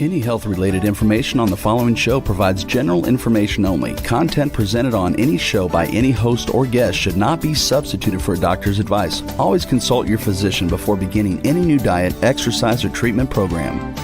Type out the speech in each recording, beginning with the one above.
Any health-related information on the following show provides general information only. Content presented on any show by any host or guest should not be substituted for a doctor's advice. Always consult your physician before beginning any new diet, exercise, or treatment program.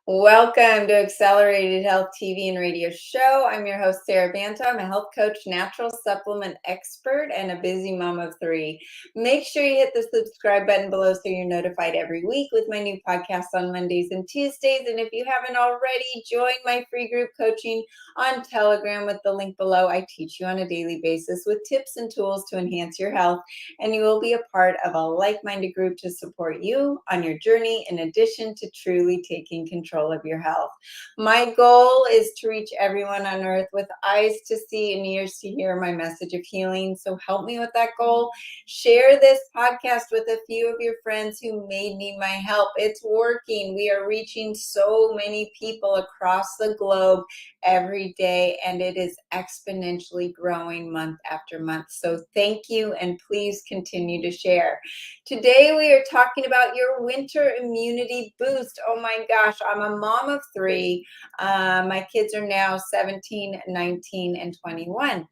Welcome to Accelerated Health TV and Radio Show. I'm your host, Sara Banta. I'm a health coach, natural supplement expert, and a busy mom of three. Make sure you hit the subscribe button below so you're notified every week with my new podcast on Mondays and Tuesdays. And if you haven't already, join my free group coaching on Telegram with the link below. I teach you on a daily basis with tips and tools to enhance your health, and you will be a part of a like-minded group to support you on your journey, in addition to truly taking control of your health. My goal is to reach everyone on earth with eyes to see and ears to hear my message of healing. So help me with that goal. Share this podcast with a few of your friends who may need my help. It's working. We are reaching so many people across the globe every day, and it is exponentially growing month after month. So thank you, and please continue to share. Today we are talking about your winter immunity boost. Oh my gosh, I'm a mom of three. My kids are now 17, 19, and 21.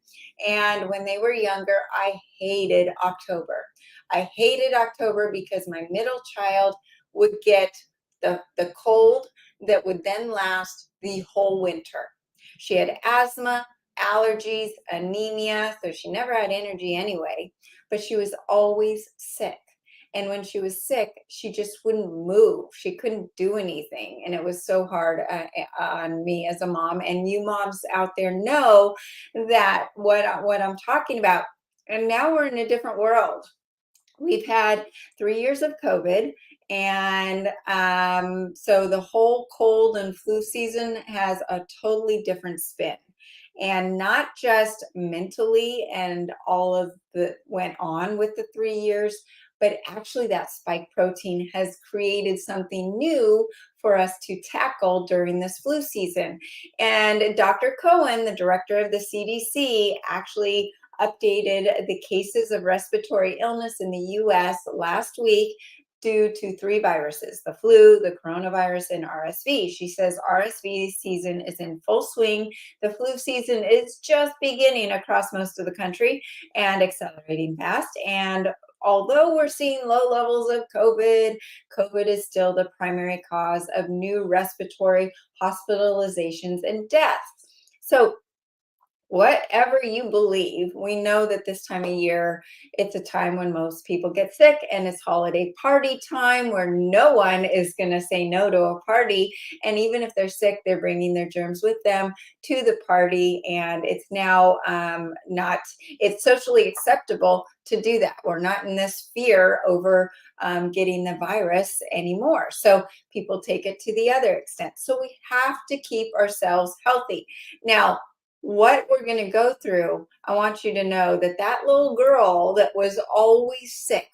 And when they were younger, I hated October. I hated October because my middle child would get the cold that would then last the whole winter. She had asthma, allergies, anemia, so she never had energy anyway, but she was always sick. And when she was sick, she just wouldn't move. She couldn't do anything. And it was so hard on me as a mom. And you moms out there know that what I'm talking about. And now we're in a different world. We've had 3 years of COVID. And so the whole cold and flu season has a totally different spin. And not just mentally and all of the went on with the 3 years, but actually that spike protein has created something new for us to tackle during this flu season. And Dr. Cohen, the director of the CDC, actually updated the cases of respiratory illness in the US last week due to 3 viruses: the flu, the coronavirus, and RSV. She says RSV season is in full swing. The flu season is just beginning across most of the country and accelerating fast. And although we're seeing low levels of COVID, COVID is still the primary cause of new respiratory hospitalizations and deaths. So whatever you believe, we know that this time of year, it's a time when most people get sick, and it's holiday party time where no one is going to say no to a party. And even if they're sick, they're bringing their germs with them to the party. And it's now it's socially acceptable to do that. We're not in this fear over getting the virus anymore. So people take it to the other extent. So we have to keep ourselves healthy. Now, what we're going to go through, I want you to know that that little girl that was always sick,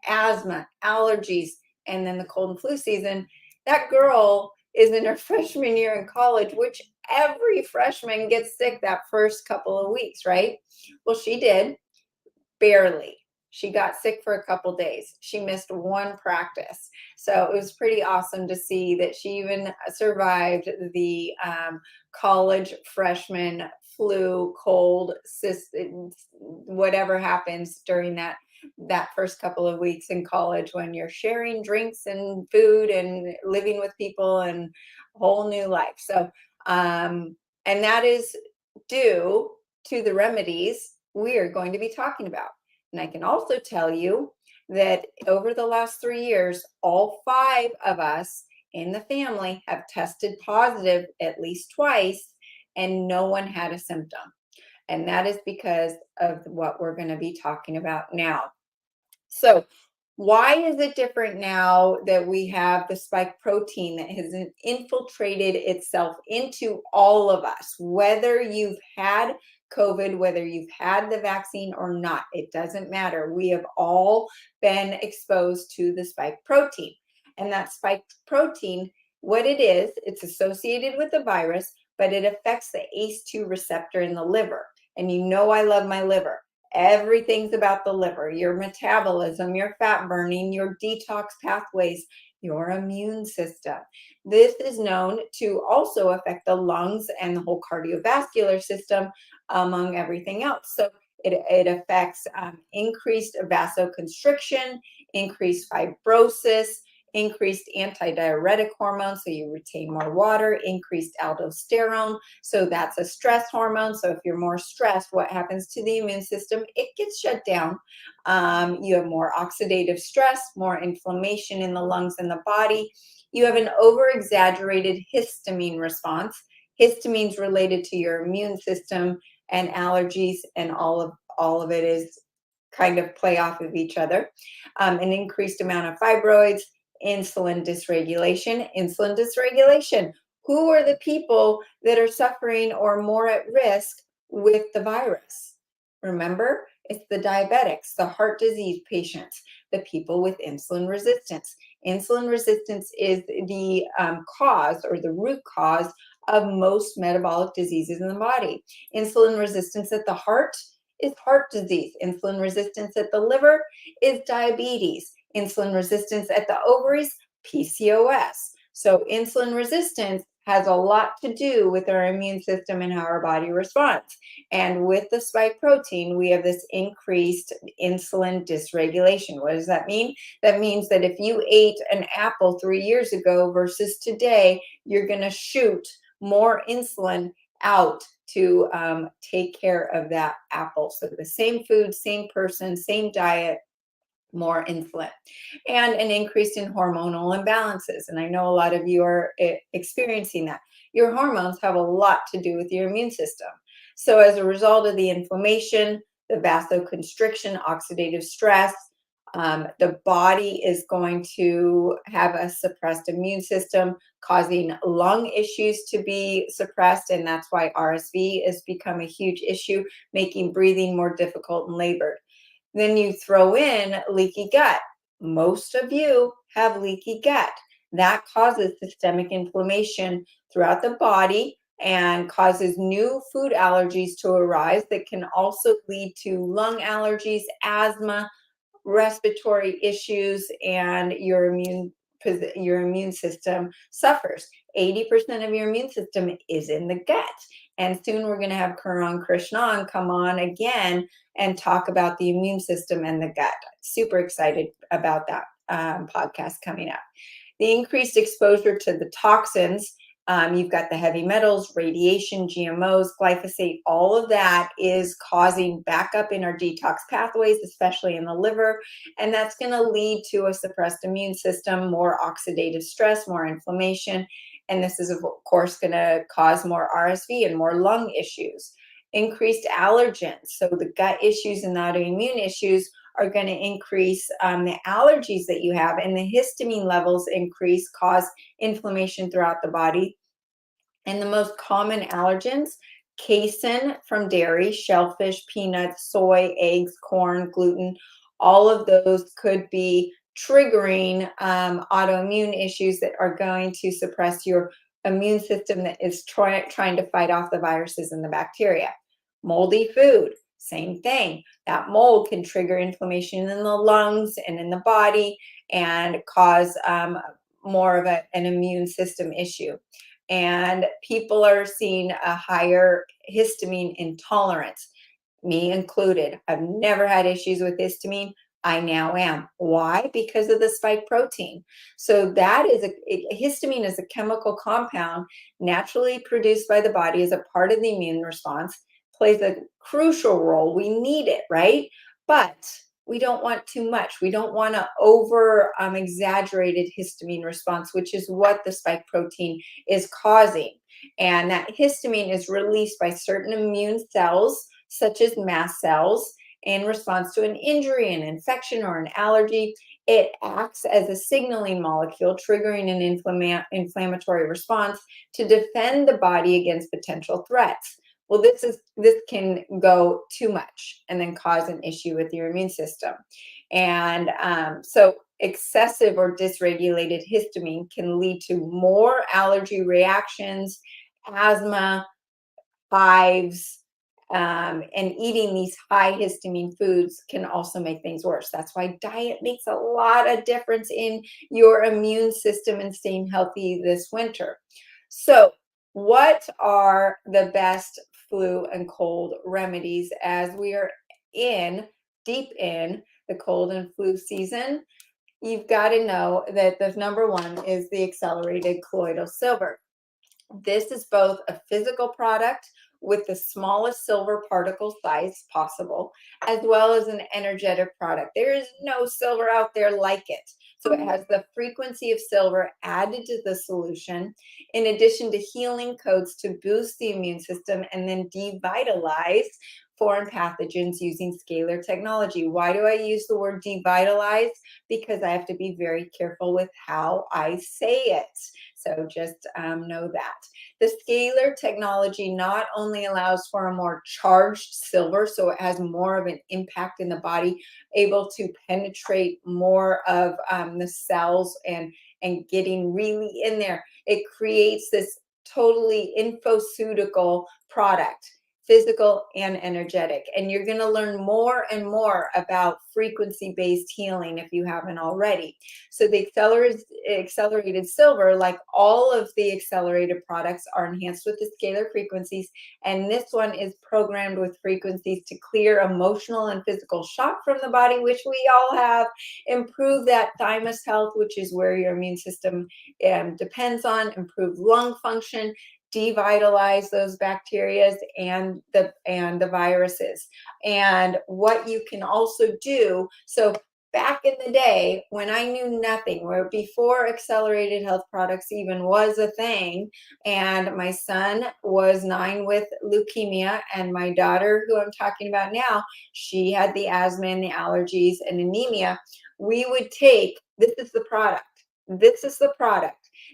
asthma, allergies, and then the cold and flu season, that girl is in her freshman year in college, which every freshman gets sick that first couple of weeks, right? Well, she did, barely. She got sick for a couple days. She missed one practice. So it was pretty awesome to see that she even survived the college freshman flu, cold, whatever happens during that first couple of weeks in college when you're sharing drinks and food and living with people and a whole new life. So, and that is due to the remedies we are going to be talking about. And I can also tell you that over the last 3 years, all 5 of us in the family have tested positive at least twice, and no one had a symptom. And that is because of what we're going to be talking about now. So why is it different now that we have the spike protein that has infiltrated itself into all of us, whether you've had COVID, whether you've had the vaccine or not? It doesn't matter. We have all been exposed to the spike protein. And that spike protein What it is, it's associated with the virus, but it affects the ACE2 receptor in the liver. And you know I love my liver. Everything's about the liver, your metabolism, your fat burning, your detox pathways, your immune system. This is known to also affect the lungs and the whole cardiovascular system, among everything else. So it affects increased vasoconstriction, increased fibrosis, increased antidiuretic hormones, so you retain more water, increased aldosterone, so that's a stress hormone. So if you're more stressed, what happens to the immune system? It gets shut down. You have more oxidative stress, more inflammation in the lungs and the body. You have an over-exaggerated histamine response. Histamine's related to your immune system and allergies, and all of it is kind of play off of each other. An increased amount of fibroids, insulin dysregulation. Insulin dysregulation. Who are the people that are suffering or more at risk with the virus? Remember, it's the diabetics, the heart disease patients, the people with insulin resistance. Insulin resistance is the cause or the root cause of most metabolic diseases in the body. Insulin resistance at the heart is heart disease. Insulin resistance at the liver is diabetes. Insulin resistance at the ovaries, PCOS. So insulin resistance has a lot to do with our immune system and how our body responds. And with the spike protein, we have this increased insulin dysregulation. What does that mean? That means that if you ate an apple 3 years ago versus today, you're going to shoot more insulin out to take care of that apple. So the same food, same person, same diet, more insulin, and an increase in hormonal imbalances. And I know a lot of you are experiencing that. Your hormones have a lot to do with your immune system. So as a result of the inflammation, the vasoconstriction, oxidative stress, the body is going to have a suppressed immune system, causing lung issues to be suppressed. And that's why RSV has become a huge issue, making breathing more difficult in labor. Then you throw in leaky gut. Most of you have leaky gut. That causes systemic inflammation throughout the body and causes new food allergies to arise that can also lead to lung allergies, asthma, respiratory issues, and your immune system suffers. 80% of your immune system is in the gut. And soon we're going to have Karan Krishnan come on again and talk about the immune system and the gut. Super excited about that podcast coming up. The increased exposure to the toxins, you've got the heavy metals, radiation, GMOs, glyphosate, all of that is causing backup in our detox pathways, especially in the liver. And that's going to lead to a suppressed immune system, more oxidative stress, more inflammation. And this is, of course, going to cause more RSV and more lung issues. Increased allergens. So the gut issues and the autoimmune issues are going to increase the allergies that you have, and the histamine levels increase, cause inflammation throughout the body. And the most common allergens, casein from dairy, shellfish, peanuts, soy, eggs, corn, gluten, all of those could be triggering autoimmune issues that are going to suppress your immune system that is trying to fight off the viruses and the bacteria. Moldy food, same thing. That mold can trigger inflammation in the lungs and in the body and cause more of an immune system issue. And people are seeing a higher histamine intolerance, me included. I've never had issues with histamine. I now am. Why? Because of the spike protein. So that is histamine is a chemical compound naturally produced by the body as a part of the immune response, plays a crucial role. We need it, right? But we don't want too much. We don't want to over exaggerated histamine response, which is what the spike protein is causing. And that histamine is released by certain immune cells, such as mast cells, in response to an injury, an infection, or an allergy. It acts as a signaling molecule, triggering an inflammatory response to defend the body against potential threats. Well, this can go too much and then cause an issue with your immune system. And so excessive or dysregulated histamine can lead to more allergy reactions, asthma, hives, and eating these high histamine foods can also make things worse. That's why diet makes a lot of difference in your immune system and staying healthy this winter. So, what are the best flu and cold remedies as we are deep in the cold and flu season? You've got to know that the number one is the accelerated colloidal silver. This is both a physical product with the smallest silver particle size possible, as well as an energetic product. There is no silver out there like it. So it has the frequency of silver added to the solution, in addition to healing codes to boost the immune system and then devitalize foreign pathogens using scalar technology. Why do I use the word devitalize? Because I have to be very careful with how I say it. So just know that. The scalar technology not only allows for a more charged silver, so it has more of an impact in the body, able to penetrate more of the cells and getting really in there. It creates this totally infoceutical product, physical and energetic. And you're going to learn more and more about frequency-based healing if you haven't already. So the accelerated silver, like all of the accelerated products, are enhanced with the scalar frequencies. And this one is programmed with frequencies to clear emotional and physical shock from the body, which we all have, improve that thymus health, which is where your immune system depends on, improve lung function, devitalize those bacteria and the viruses. And what you can also do, so back in the day when I knew nothing, where before accelerated health products even was a thing, and my son was 9 with leukemia, and my daughter, who I'm talking about now, she had the asthma and the allergies and anemia, we would take, this is the product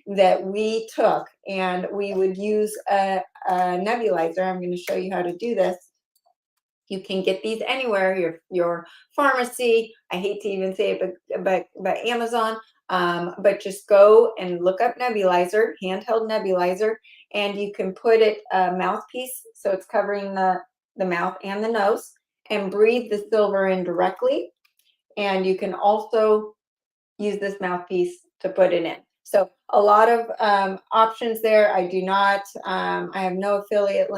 that we took, and we would use a nebulizer. I'm going to show you how to do this. You can get these anywhere, your pharmacy. I hate to even say it, but Amazon. But just go and look up nebulizer, handheld nebulizer, and you can put it a mouthpiece, so it's covering the mouth and the nose, and breathe the silver in directly. And you can also use this mouthpiece to put it in. So a lot of options there. I do not, I have no affiliate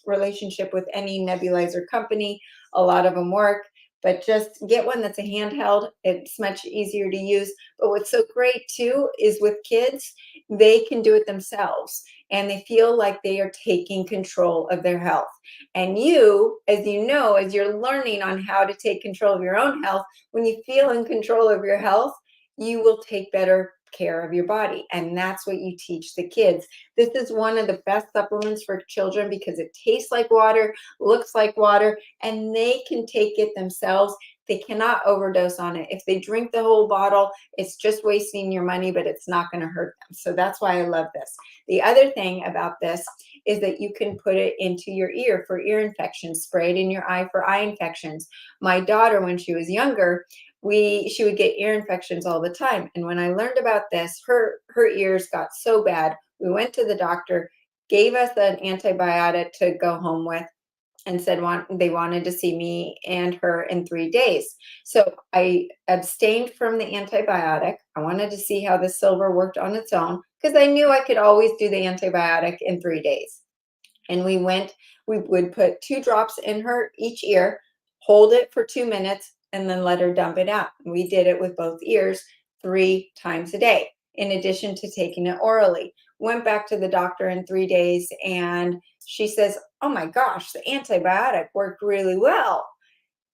relationship with any nebulizer company. A lot of them work, but just get one that's a handheld. It's much easier to use. But what's so great too is with kids, they can do it themselves and they feel like they are taking control of their health. And you, as you know, as you're learning on how to take control of your own health, when you feel in control of your health, you will take better care of your body. And that's what you teach the kids. This is one of the best supplements for children because it tastes like water, looks like water, and they can take it themselves. They cannot overdose on it. If they drink the whole bottle, it's just wasting your money, but it's not going to hurt them. So that's why I love this. The other thing about this is that you can put it into your ear for ear infections, spray it in your eye for eye infections. My daughter, when she was younger, she would get ear infections all the time. And when I learned about this, her ears got so bad. We went to the doctor, gave us an antibiotic to go home with, and said they wanted to see me and her in 3 days. So I abstained from the antibiotic. I wanted to see how the silver worked on its own because I knew I could always do the antibiotic in 3 days. And we would put 2 drops in her each ear, hold it for 2 minutes, and then let her dump it out. We did it with both ears 3 times a day, in addition to taking it orally. Went back to the doctor in 3 days, and she says, oh my gosh, the antibiotic worked really well.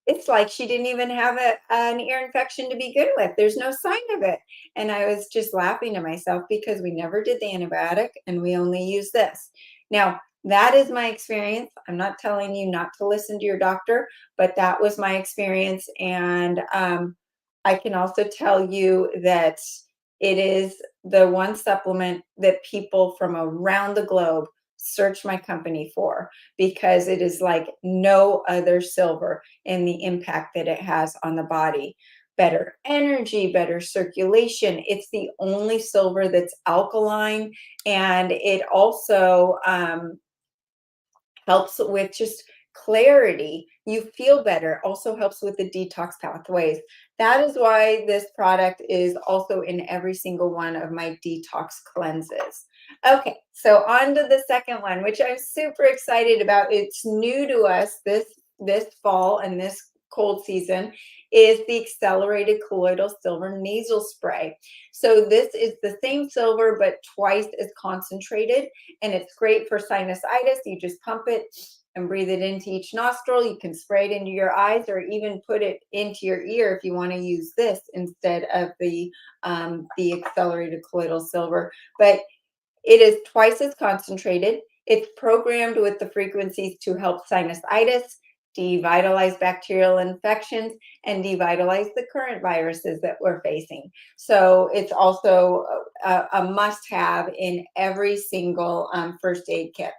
It's like she didn't even have an ear infection to begin with. There's no sign of it. And I was just laughing to myself because we never did the antibiotic and we only use this. Now, that is my experience. I'm not telling you not to listen to your doctor, but that was my experience. And I can also tell you that it is the one supplement that people from around the globe search my company for because it is like no other silver in the impact that it has on the body. better energy, better circulation. It's the only silver that's alkaline, and it also helps with just clarity. You feel better. Also helps with the detox pathways. That is why this product is also in every single one of my detox cleanses. Okay, so on to the second one, which I'm super excited about. It's new to us this fall and this cold season, is the accelerated colloidal silver nasal spray. So this is the same silver but twice as concentrated, and it's great for sinusitis. You just pump it and breathe it into each nostril. You can spray it into your eyes or even put it into your ear if you want to use this instead of the accelerated colloidal silver. But it is twice as concentrated. It's programmed with the frequencies to help sinusitis, devitalize bacterial infections, and devitalize the current viruses that we're facing. So it's also a must-have in every single first aid kit.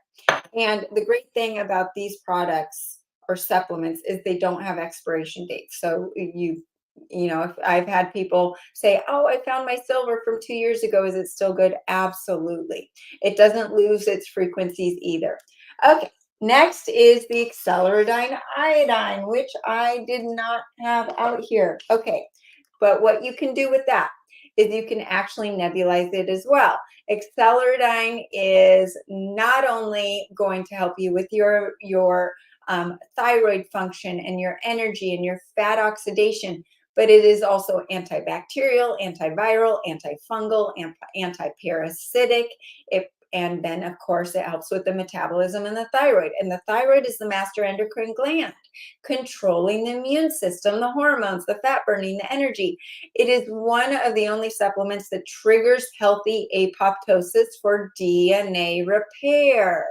And the great thing about these products or supplements is they don't have expiration dates. So if I've had people say, oh, I found my silver from 2 years ago, is it still good? Absolutely. It doesn't lose its frequencies either. Okay, next is the Acceleradine iodine, which I did not have out here. Okay, but what you can do with that is you can actually nebulize it as well. Acceleradine is not only going to help you with your thyroid function and your energy and your fat oxidation, but it is also antibacterial, antiviral, antifungal, antiparasitic. And then, of course, it helps with the metabolism and the thyroid. And the thyroid is the master endocrine gland, controlling the immune system, the hormones, the fat burning, the energy. It is one of the only supplements that triggers healthy apoptosis for DNA repair.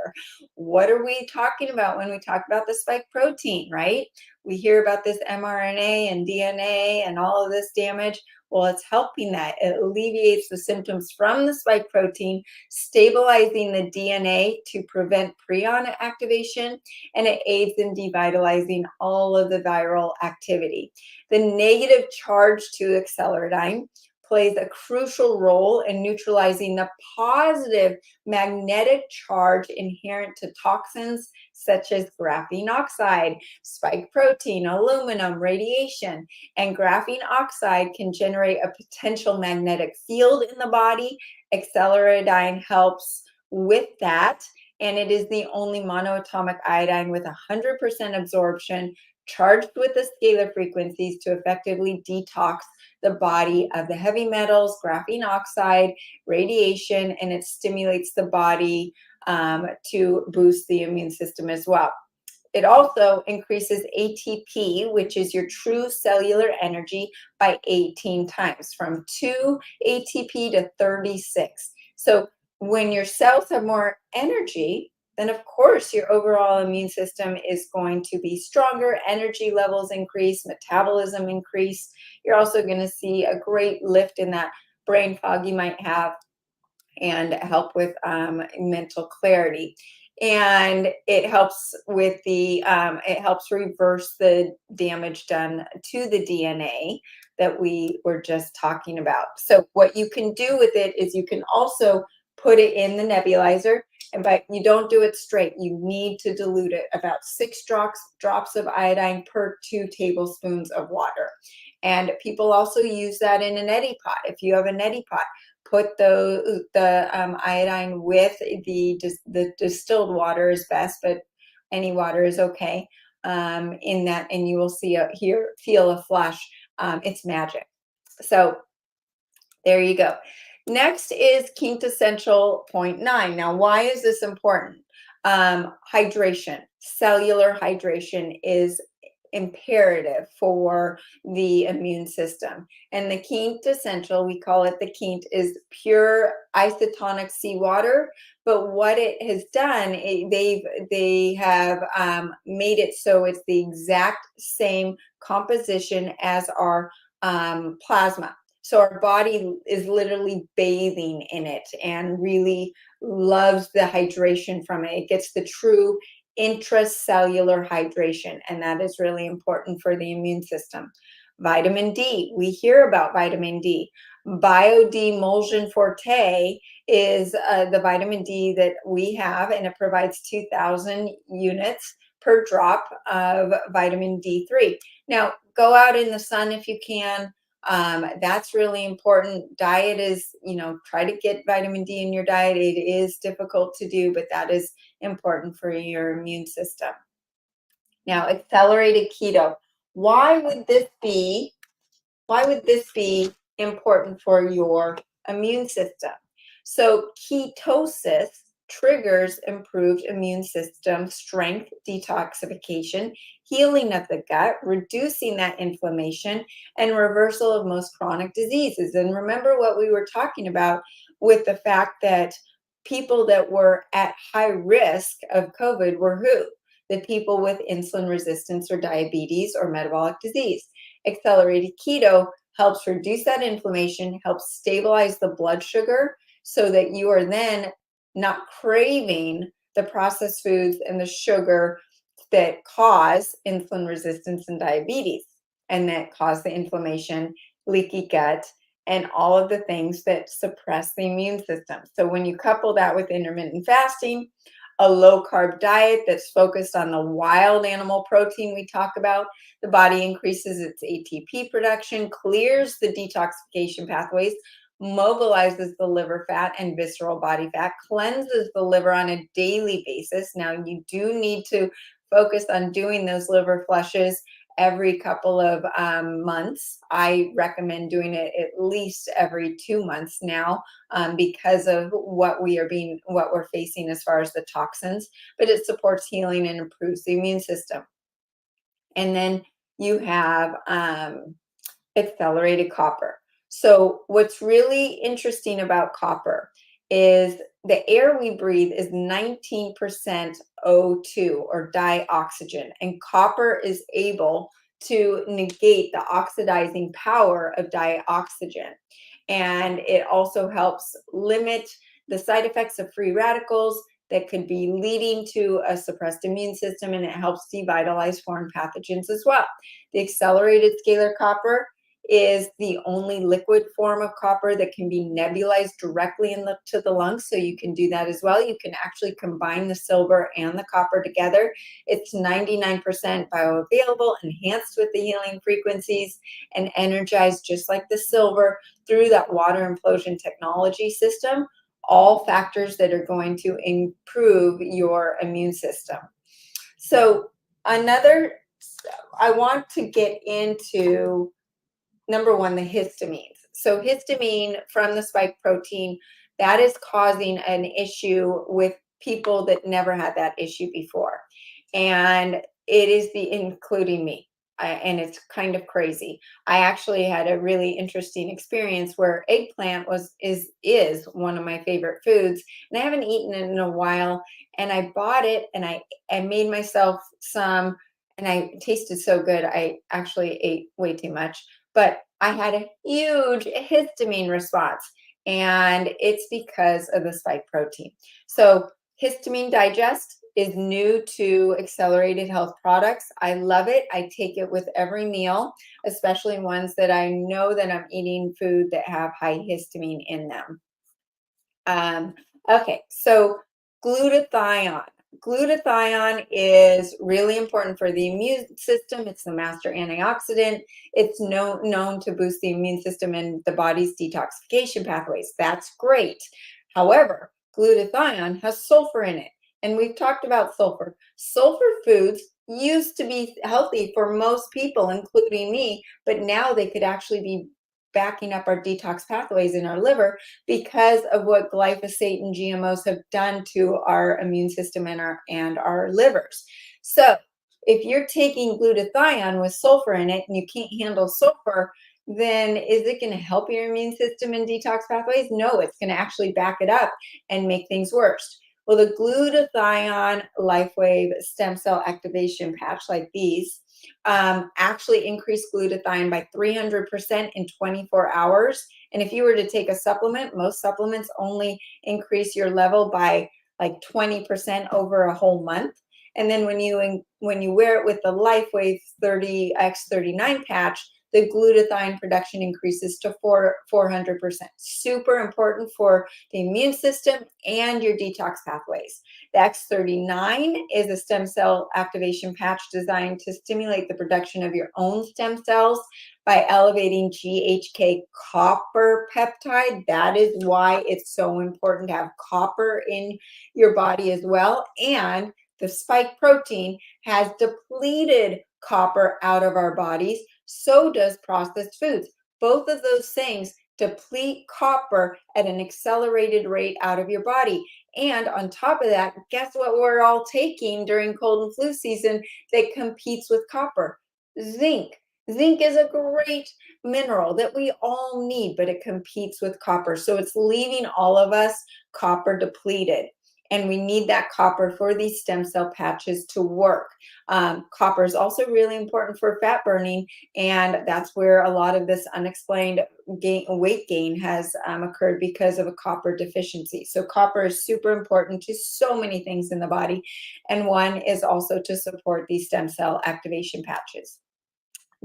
What are we talking about when we talk about the spike protein, right? We hear about this mRNA and DNA and all of this damage. Well, it's helping that. It alleviates the symptoms from the spike protein, stabilizing the DNA to prevent prion activation, and it aids in devitalizing all of the viral activity. The negative charge to Acceleradine plays a crucial role in neutralizing the positive magnetic charge inherent to toxins such as graphene oxide, spike protein, aluminum, radiation. And graphene oxide can generate a potential magnetic field in the body. Acceleradine helps with that, and it is the only monoatomic iodine with 100% absorption, charged with the scalar frequencies to effectively detox the body of the heavy metals, graphene oxide, radiation, and it stimulates the body to boost the immune system as well. It also increases ATP, which is your true cellular energy, by 18 times, from 2 ATP to 36. So when your cells have more energy, then of course your overall immune system is going to be stronger, energy levels increase, metabolism increase. You're also going to see a great lift in that brain fog you might have and help with mental clarity. And it helps with it helps reverse the damage done to the DNA that we were just talking about. So what you can do with it is you can also put it in the nebulizer, but you don't do it straight. You need to dilute it about 6 drops of iodine per 2 tablespoons of water. And people also use that in a neti pot. If you have a neti pot, put the iodine with the distilled water is best, but any water is okay in that, and you will feel a flush. It's magic. So there you go. Next is quintessential point 9. Now, why is this important? Hydration, cellular hydration is imperative for the immune system. And the quintessential, we call it the quint, is pure isotonic seawater. But what it has done, they have made it so it's the exact same composition as our plasma. So our body is literally bathing in it and really loves the hydration from it. It gets the true intracellular hydration, and that is really important for the immune system. Vitamin D, we hear about vitamin D. Biodemulsion Forte is the vitamin D that we have, and it provides 2,000 units per drop of vitamin D3. Now, go out in the sun if you can. That's really important. Diet is, try to get vitamin D in your diet. It is difficult to do, but that is important for your immune system. Now, accelerated keto. Why would this be important for your immune system? So ketosis triggers improved immune system strength, detoxification, healing of the gut, reducing that inflammation, and reversal of most chronic diseases. And remember what we were talking about with the fact that people that were at high risk of COVID were who? The people with insulin resistance or diabetes or metabolic disease. Accelerated keto helps reduce that inflammation, helps stabilize the blood sugar so that you are then not craving the processed foods and the sugar that cause insulin resistance and diabetes, and that cause the inflammation, leaky gut, and all of the things that suppress the immune system. So when you couple that with intermittent fasting, a low carb diet that's focused on the wild animal protein we talk about, the body increases its ATP production, clears the detoxification pathways, mobilizes the liver fat and visceral body fat, cleanses the liver on a daily basis. Now, you do need to focus on doing those liver flushes every couple of months. I recommend doing it at least every 2 months now because of what we're facing as far as the toxins, but it supports healing and improves the immune system. And then you have accelerated copper. So what's really interesting about copper is the air we breathe is 19% O2 or dioxygen, and copper is able to negate the oxidizing power of dioxygen. And it also helps limit the side effects of free radicals that could be leading to a suppressed immune system, and it helps devitalize foreign pathogens as well. The accelerated scalar copper is the only liquid form of copper that can be nebulized directly into the lungs, so you can do that as well. You can actually combine the silver and the copper together. It's 99% bioavailable, enhanced with the healing frequencies, and energized just like the silver through that water implosion technology system, all factors that are going to improve your immune system. So I want to get into number one, the histamines. So histamine from the spike protein, that is causing an issue with people that never had that issue before. And it is including me. And it's kind of crazy. I actually had a really interesting experience where eggplant is one of my favorite foods, and I haven't eaten it in a while. And I bought it, and I made myself some, and it tasted so good. I actually ate way too much, but I had a huge histamine response, and it's because of the spike protein. So Histamine Digest is new to Accelerated Health products. I love it. I take it with every meal, especially ones that I know that I'm eating food that have high histamine in them. Okay, so glutathione. Glutathione is really important for the immune system. It's the master antioxidant. It's known to boost the immune system and the body's detoxification pathways. That's great. However, glutathione has sulfur in it. And we've talked about sulfur. Sulfur foods used to be healthy for most people, including me, but now they could actually be backing up our detox pathways in our liver because of what glyphosate and GMOs have done to our immune system and our livers. So if you're taking glutathione with sulfur in it and you can't handle sulfur, then is it going to help your immune system and detox pathways? No, it's going to actually back it up and make things worse. Well, the glutathione LifeWave stem cell activation patch like these actually increase glutathione by 300% in 24 hours. And if you were to take a supplement, most supplements only increase your level by like 20% over a whole month. And then when you wear it with the LifeWave 30x39 patch, the glutathione production increases to 400%. Super important for the immune system and your detox pathways. The X39 is a stem cell activation patch designed to stimulate the production of your own stem cells by elevating GHK copper peptide. That is why it's so important to have copper in your body as well. And the spike protein has depleted copper out of our bodies. So does processed foods. Both of those things deplete copper at an accelerated rate out of your body. And on top of that, guess what we're all taking during cold and flu season that competes with copper? Zinc. Zinc is a great mineral that we all need, but it competes with copper. So it's leaving all of us copper depleted. And we need that copper for these stem cell patches to work. Copper is also really important for fat burning, and that's where a lot of this unexplained weight gain has occurred because of a copper deficiency. So copper is super important to so many things in the body, and one is also to support these stem cell activation patches.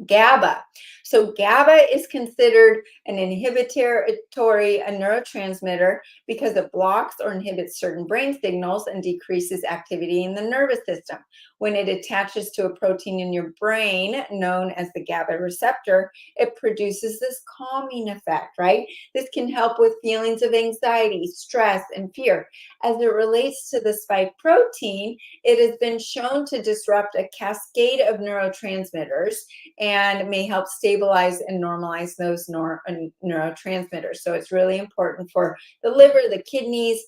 GABA. So GABA is considered an inhibitory neurotransmitter because it blocks or inhibits certain brain signals and decreases activity in the nervous system. When it attaches to a protein in your brain known as the GABA receptor, it produces this calming effect, right? This can help with feelings of anxiety, stress, and fear. As it relates to the spike protein, it has been shown to disrupt a cascade of neurotransmitters and may help stabilize and normalize those neurotransmitters. So it's really important for the liver, the kidneys,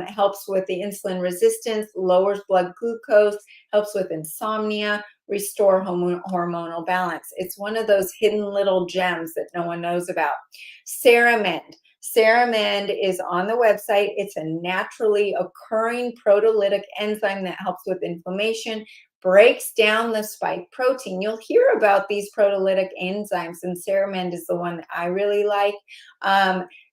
helps with the insulin resistance, lowers blood glucose, helps with insomnia, restore hormonal balance. It's one of those hidden little gems that no one knows about. Ceramide. Ceramide is on the website. It's a naturally occurring proteolytic enzyme that helps with inflammation, breaks down the spike protein. You'll hear about these proteolytic enzymes, and ceramide is the one that I really like.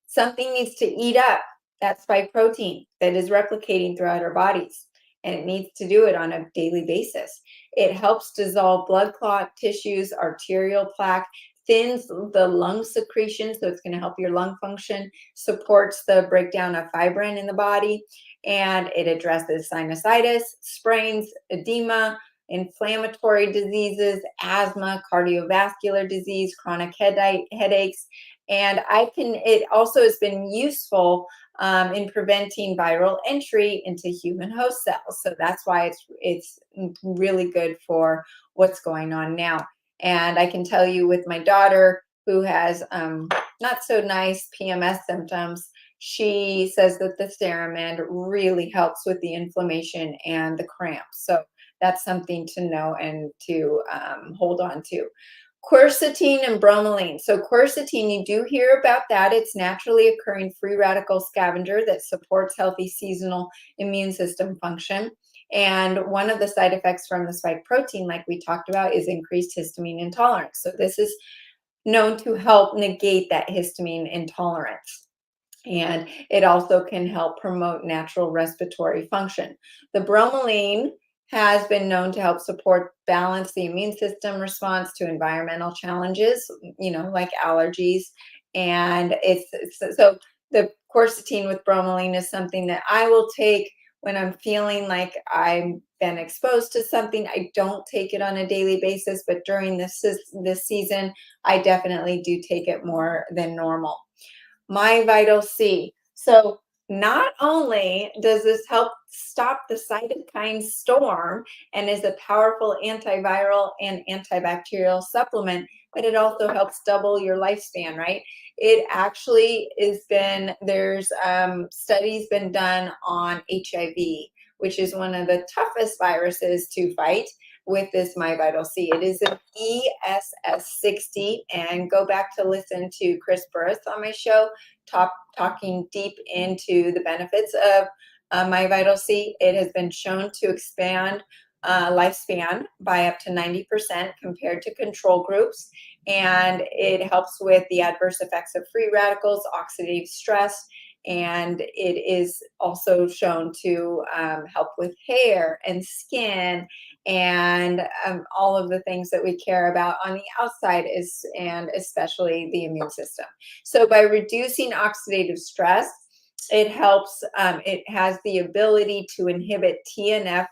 Something needs to eat up that spike protein that is replicating throughout our bodies, and it needs to do it on a daily basis. It helps dissolve blood clot tissues, arterial plaque, thins the lung secretion, so it's going to help your lung function, supports the breakdown of fibrin in the body, and it addresses sinusitis, sprains, edema, inflammatory diseases, asthma, cardiovascular disease, chronic headaches, and it also has been useful in preventing viral entry into human host cells. So that's why it's really good for what's going on now. And I can tell you with my daughter who has not so nice PMS symptoms, she says that the ceramide really helps with the inflammation and the cramps. So that's something to know and to hold on to. Quercetin and bromelain. So quercetin, you do hear about that. It's naturally occurring free radical scavenger that supports healthy seasonal immune system function. And one of the side effects from the spike protein, like we talked about, is increased histamine intolerance. So this is known to help negate that histamine intolerance. And it also can help promote natural respiratory function. The bromelain has been known to help balance the immune system response to environmental challenges, like allergies. And so the quercetin with bromelain is something that I will take when I'm feeling like I've been exposed to something. I don't take it on a daily basis, but during this season, I definitely do take it more than normal. My Vital C. So not only does this help stop the cytokine storm and is a powerful antiviral and antibacterial supplement, but it also helps double your lifespan, right? It actually there's studies been done on HIV, which is one of the toughest viruses to fight with this My Vital C. It is an ESS60, and go back to listen to Chris Burris on my show, talking deep into the benefits of My Vital C. It has been shown to expand lifespan by up to 90% compared to control groups, and it helps with the adverse effects of free radicals, oxidative stress, and it is also shown to help with hair and skin and all of the things that we care about on the outside, and especially the immune system. So by reducing oxidative stress, it helps, it has the ability to inhibit TNF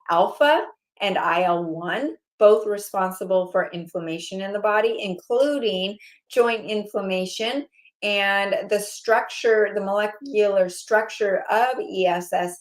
alpha and IL-1, both responsible for inflammation in the body, including joint inflammation. And the structure, the molecular structure of ESS60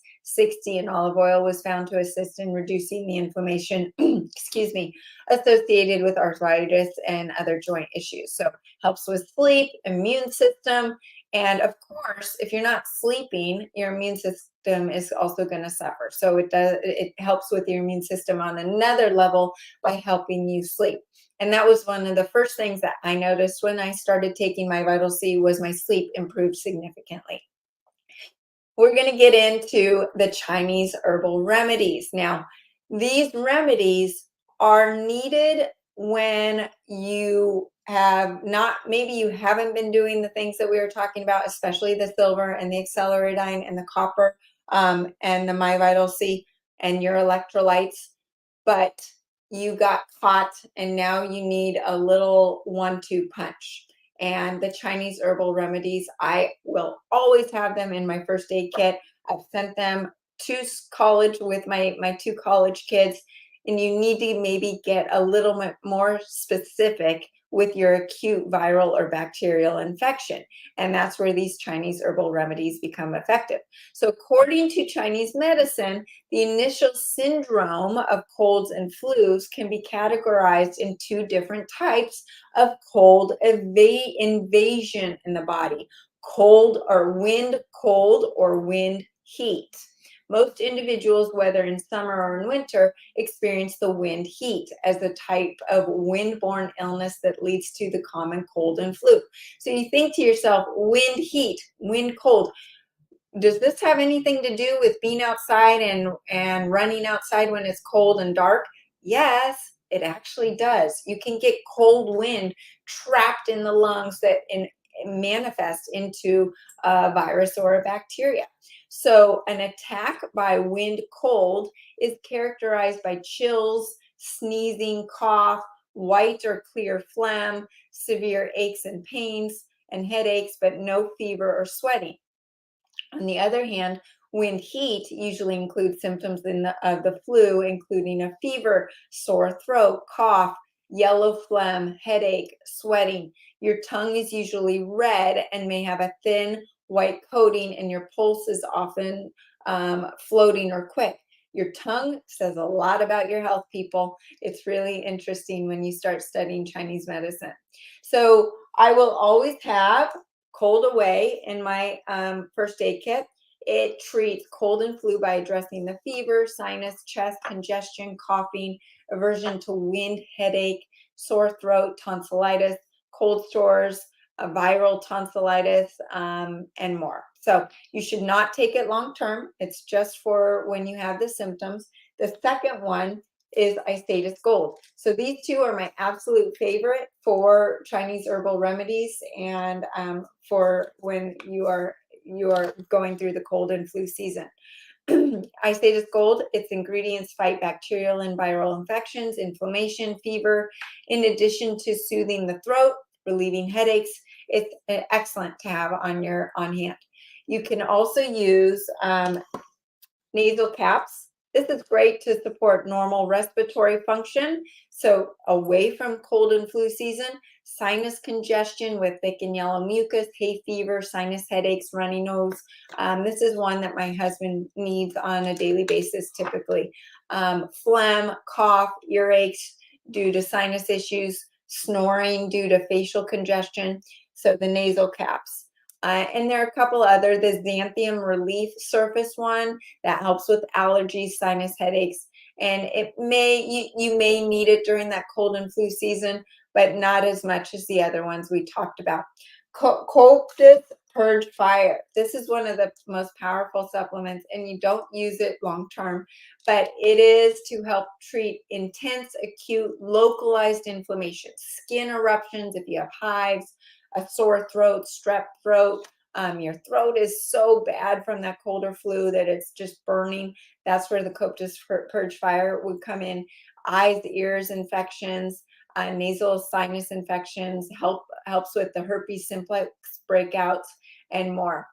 in olive oil was found to assist in reducing the inflammation, excuse me, associated with arthritis and other joint issues. So helps with sleep, immune system, and of course, if you're not sleeping, your immune system is also going to suffer. So it helps with your immune system on another level by helping you sleep. And that was one of the first things that I noticed when I started taking my Vital C, was my sleep improved significantly. We're going to get into the Chinese herbal remedies. Now, these remedies are needed when you have not, maybe you haven't been doing the things that we were talking about, especially the silver and the acceleridine and the copper, and the My Vital C and your electrolytes, but you got caught and now you need a little 1-2 punch. And the Chinese herbal remedies, I will always have them in my first aid kit. I've sent them to college with my 2 college kids, and you need to maybe get a little bit more specific with your acute viral or bacterial infection. And that's where these Chinese herbal remedies become effective. So according to Chinese medicine, the initial syndrome of colds and flus can be categorized in 2 different types of cold invasion in the body: cold or wind cold or wind heat. Most individuals, whether in summer or in winter, experience the wind heat as a type of wind-borne illness that leads to the common cold and flu. So you think to yourself, wind heat, wind cold. Does this have anything to do with being outside and running outside when it's cold and dark? Yes, it actually does. You can get cold wind trapped in the lungs that manifest into a virus or a bacteria. So an attack by wind cold is characterized by chills, sneezing, cough, white or clear phlegm, severe aches and pains, and headaches, but no fever or sweating. On the other hand, wind heat usually includes symptoms of the flu, including a fever, sore throat, cough, yellow phlegm, headache, sweating. Your tongue is usually red and may have a thin white coating, and your pulse is often floating or quick. Your tongue says a lot about your health, people. It's really interesting when you start studying Chinese medicine. So I will always have Cold Away in my first aid kit. It treats cold and flu by addressing the fever, sinus, chest congestion, coughing, aversion to wind, headache, sore throat, tonsillitis, cold sores, viral tonsillitis, and more. So you should not take it long term. It's just for when you have the symptoms. The second one is Istatus Gold. So these 2 are my absolute favorite for Chinese herbal remedies, and for when you are going through the cold and flu season. Istatus Gold, its ingredients fight bacterial and viral infections, inflammation, fever, in addition to soothing the throat, relieving headaches. It's excellent to have on hand. You can also use nasal caps. This is great to support normal respiratory function. So away from cold and flu season, sinus congestion with thick and yellow mucus, hay fever, sinus headaches, runny nose. This is one that my husband needs on a daily basis typically. Phlegm, cough, earaches due to sinus issues, snoring due to facial congestion. So the nasal caps. And there are a couple other, the Xanthium Relief Surface one that helps with allergies, sinus headaches, and you may need it during that cold and flu season, but not as much as the other ones we talked about. Coldest Purge Fire. This is one of the most powerful supplements, and you don't use it long term, but it is to help treat intense, acute, localized inflammation, skin eruptions if you have hives, a sore throat, strep throat, Your throat is so bad from that cold or flu that it's just burning. That's where the coldest purge fire would come in. Eyes, ears infections, nasal sinus infections, helps with the herpes simplex breakouts, and more.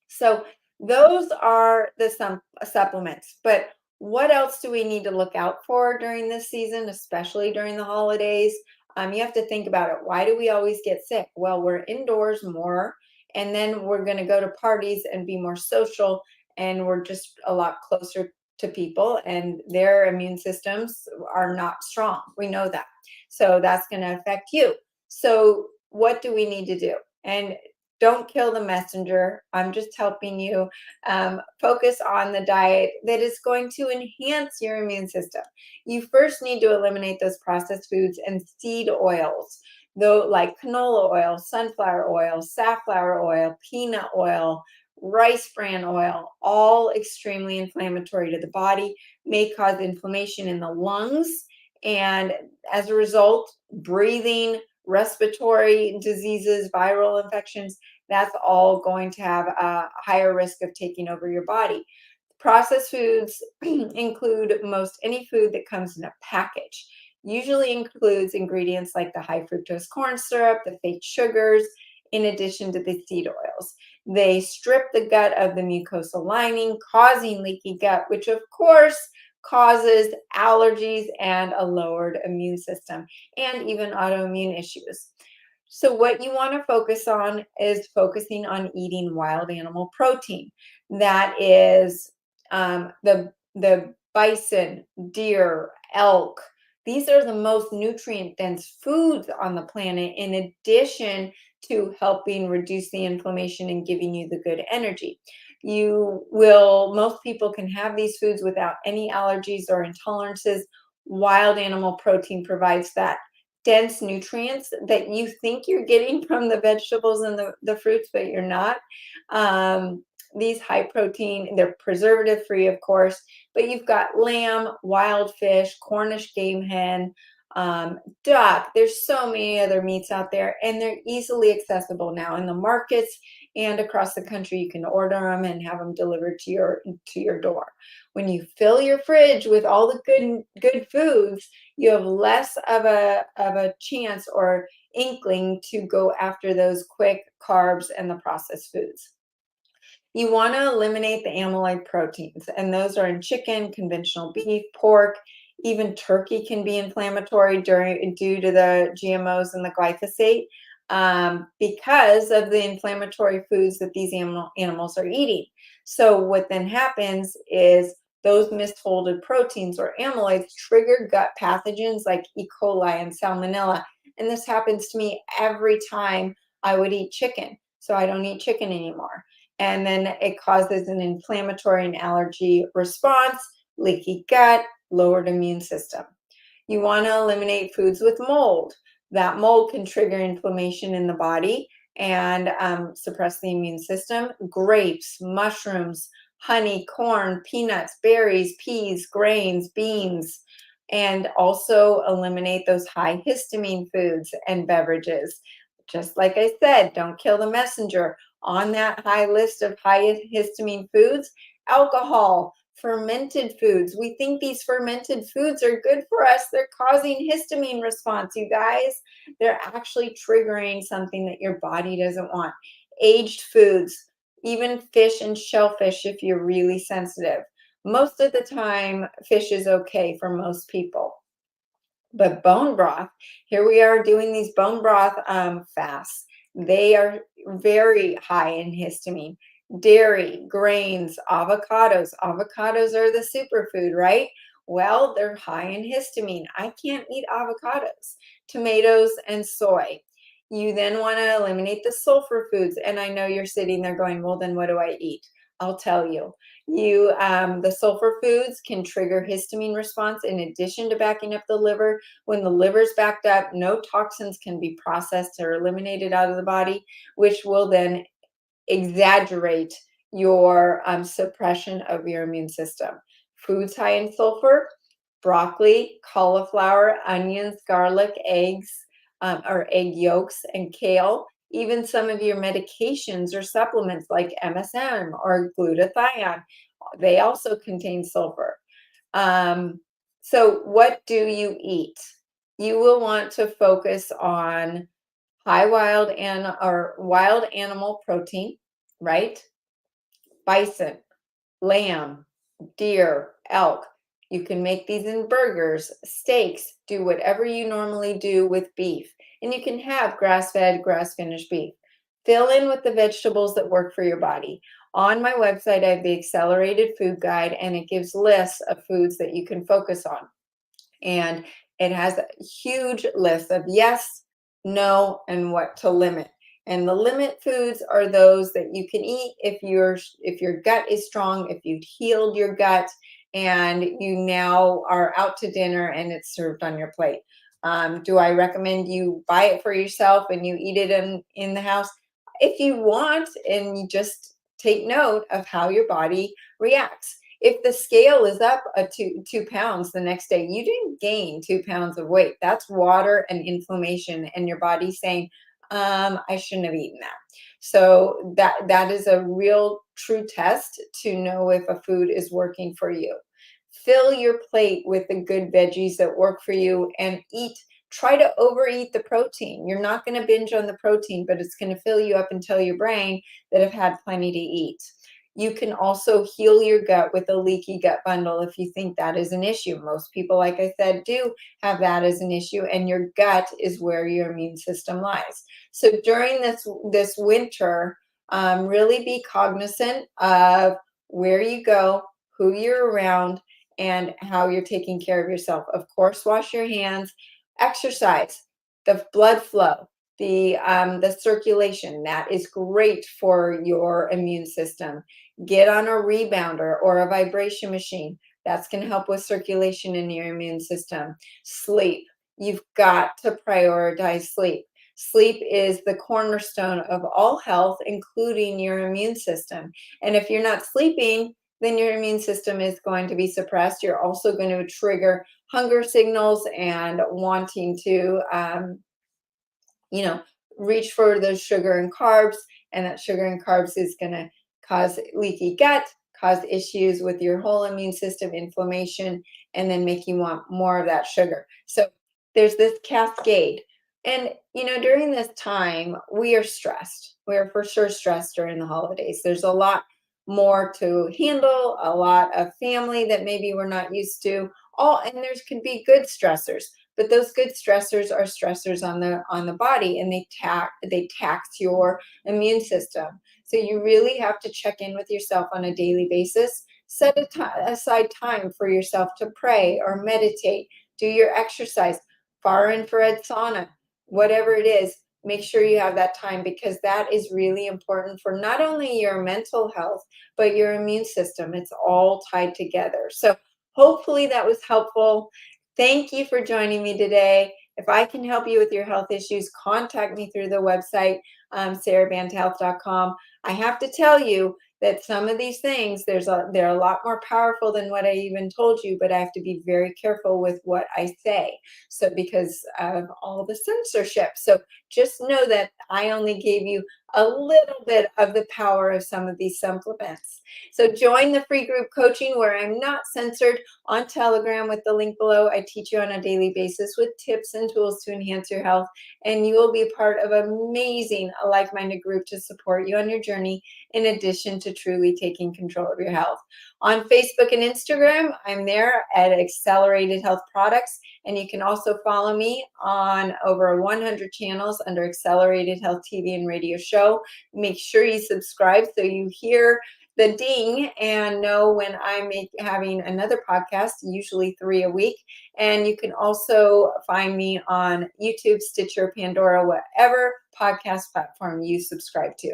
So those are the supplements. But what else do we need to look out for during this season, especially during the holidays? You have to think about it. Why do we always get sick? Well, we're indoors more, and then we're going to go to parties and be more social, and we're just a lot closer to people, and their immune systems are not strong. We know that. So that's going to affect you. So what do we need to do? And don't kill the messenger. I'm just helping you focus on the diet that is going to enhance your immune system. You first need to eliminate those processed foods and seed oils, though, like canola oil, sunflower oil, safflower oil, peanut oil, rice bran oil, all extremely inflammatory to the body, may cause inflammation in the lungs, and as a result, breathing, respiratory diseases, viral infections, that's all going to have a higher risk of taking over your body. Processed foods include most any food that comes in a package. Usually includes ingredients like the high fructose corn syrup, the fake sugars, in addition to the seed oils. They strip the gut of the mucosal lining, causing leaky gut, which of course causes allergies and a lowered immune system and even autoimmune issues. So what you want to focus on is focusing on eating wild animal protein. That is the bison, deer, elk. These are the most nutrient dense foods on the planet, in addition to helping reduce the inflammation and giving you the good energy. Most people can have these foods without any allergies or intolerances. Wild animal protein provides that dense nutrients that you think you're getting from the vegetables and the fruits, but you're not. These high protein, they're preservative free, of course, but you've got lamb, wild fish, Cornish game hen, duck. There's so many other meats out there, and they're easily accessible now in the markets and across the country. You can order them and have them delivered to your door. When you fill your fridge with all the good foods, you have less of a chance or inkling to go after those quick carbs and the processed foods. You want to eliminate the amyloid proteins, and those are in chicken, conventional beef, pork, even turkey can be inflammatory due to the GMOs and the glyphosate, because of the inflammatory foods that these animals are eating. So what then happens is those misfolded proteins or amyloids trigger gut pathogens like E. coli and salmonella. And this happens to me every time I would eat chicken. So I don't eat chicken anymore. And then it causes an inflammatory and allergy response, leaky gut, lowered immune system. You want to eliminate foods with mold. That mold can trigger inflammation in the body and suppress the immune system. Grapes, mushrooms, honey, corn, peanuts, berries, peas, grains, beans, and also eliminate those high histamine foods and beverages. Just like I said, don't kill the messenger. On that high list of high histamine foods, alcohol, fermented foods. We think these fermented foods are good for us. They're causing histamine response, you guys. They're actually triggering something that your body doesn't want. Aged foods, even fish and shellfish if you're really sensitive. Most of the time, fish is okay for most people. But bone broth, here we are doing these bone broth fasts. They are very high in histamine. Dairy, grains, avocados. Avocados are the superfood, right? Well, they're high in histamine. I can't eat avocados. Tomatoes and soy. You then want to eliminate the sulfur foods. And I know you're sitting there going, well, then what do I eat? I'll tell you. The sulfur foods can trigger histamine response in addition to backing up the liver. When the liver's backed up, no toxins can be processed or eliminated out of the body, which will then exaggerate your suppression of your immune system. Foods high in sulfur: broccoli, cauliflower, onions, garlic, eggs, or egg yolks, and kale. even some of your medications or supplements like MSM or glutathione, they also contain sulfur. So what do you eat? You will want to focus on high wild or wild animal protein, right? Bison, lamb, deer, elk. You can make these in burgers, steaks, do whatever you normally do with beef. And you can have grass-fed, grass-finished beef. Fill in with the vegetables that work for your body. On my website, I have the Accelerated Food Guide, and it gives lists of foods that you can focus on. And it has a huge list of yes, no, and what to limit. And the limit foods are those that you can eat if your gut is strong, if you've healed your gut, and you now are out to dinner and it's served on your plate. Do I recommend you buy it for yourself and you eat it in the house? If you want, and you just take note of how your body reacts. If the scale is up 2 pounds the next day, you didn't gain 2 pounds of weight. That's water and inflammation, and your body saying, I shouldn't have eaten that. So that is a real true test to know if a food is working for you. Fill your plate with the good veggies that work for you and try to overeat the protein. You're not going to binge on the protein, but it's going to fill you up and tell your brain that I've had plenty to eat. You can also heal your gut with a leaky gut bundle if you think that is an issue. Most people, like I said, do have that as an issue, and your gut is where your immune system lies. So during this winter, really be cognizant of where you go, who you're around, and how you're taking care of yourself. Of course, wash your hands, exercise, the blood flow, the circulation. That is great for your immune system. Get on a rebounder or a vibration machine. That's going to help with circulation in your immune system. Sleep. You've got to prioritize sleep. Sleep is the cornerstone of all health, including your immune system. And if you're not sleeping, then your immune system is going to be suppressed. You're also going to trigger hunger signals and wanting to, reach for those sugar and carbs. And that sugar and carbs is going to cause leaky gut, cause issues with your whole immune system, inflammation, and then make you want more of that sugar. So there's this cascade. And, during this time, we are stressed. We are for sure stressed during the holidays. There's a lot more to handle, a lot of family that maybe we're not used to. And there's could be good stressors, but those good stressors are stressors on the body, and they tax your immune system. So you really have to check in with yourself on a daily basis. Set aside time for yourself to pray or meditate, do your exercise, far infrared sauna, whatever it is. Make sure you have that time, because that is really important for not only your mental health, but your immune system. It's all tied together. So hopefully that was helpful. Thank you for joining me today. If I can help you with your health issues, contact me through the website, SaraBantaHealth.com. I have to tell you that some of these things, they're a lot more powerful than what I even told you, but I have to be very careful with what I say. So because of all the censorship. So just know that I only gave you a little bit of the power of some of these supplements. So join the free group coaching where I'm not censored on Telegram with the link below. I teach you on a daily basis with tips and tools to enhance your health, and you will be part of an amazing like-minded group to support you on your journey, in addition to truly taking control of your health. On Facebook and Instagram, I'm there at Accelerated Health Products, and you can also follow me on over 100 channels under Accelerated Health TV and Radio Show. Make sure you subscribe so you hear the ding and know when I'm having another podcast, usually 3 a week. And you can also find me on YouTube, Stitcher, Pandora, whatever podcast platform you subscribe to.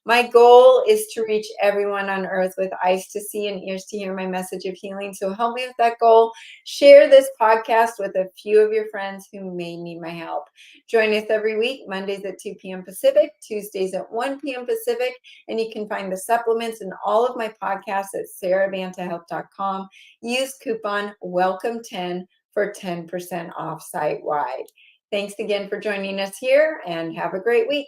My goal is to reach everyone on earth with eyes to see and ears to hear my message of healing. So help me with that goal. Share this podcast with a few of your friends who may need my help. Join us every week, Mondays at 2 p.m. Pacific, Tuesdays at 1 p.m. Pacific, and you can find the supplements and all of my podcasts at SaraBantaHealth.com. Use coupon WELCOME10 for 10% off site-wide. Thanks again for joining us here, and have a great week.